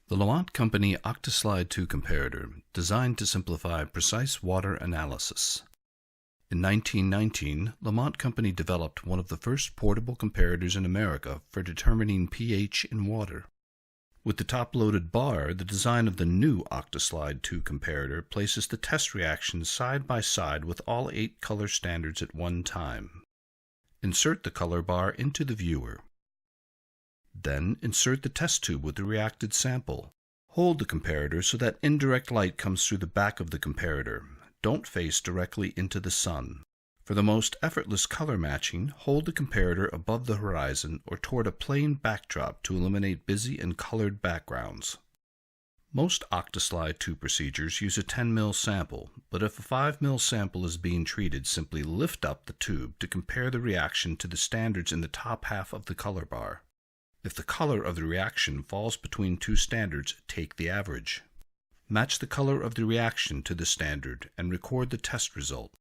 The LaMotte Company Octa-Slide 2 comparator, designed to simplify precise water analysis. In 1919, LaMotte Company developed one of the first portable comparators in America for determining pH in water. With the top-loaded bar, the design of the new Octa-Slide 2 comparator places the test reactions side by side with all 8 color standards at one time. Insert the color bar into the viewer. Then insert the test tube with the reacted sample. Hold the comparator so that indirect light comes through the back of the comparator. Don't face directly into the sun. For the most effortless color matching, hold the comparator above the horizon or toward a plain backdrop to eliminate busy and colored backgrounds. Most Octa-Slide 2 procedures use a 10 ml sample, but if a 5 ml sample is being treated, simply lift up the tube to compare the reaction to the standards in the top half of the color bar. If the color of the reaction falls between 2 standards, take the average. Match the color of the reaction to the standard and record the test result.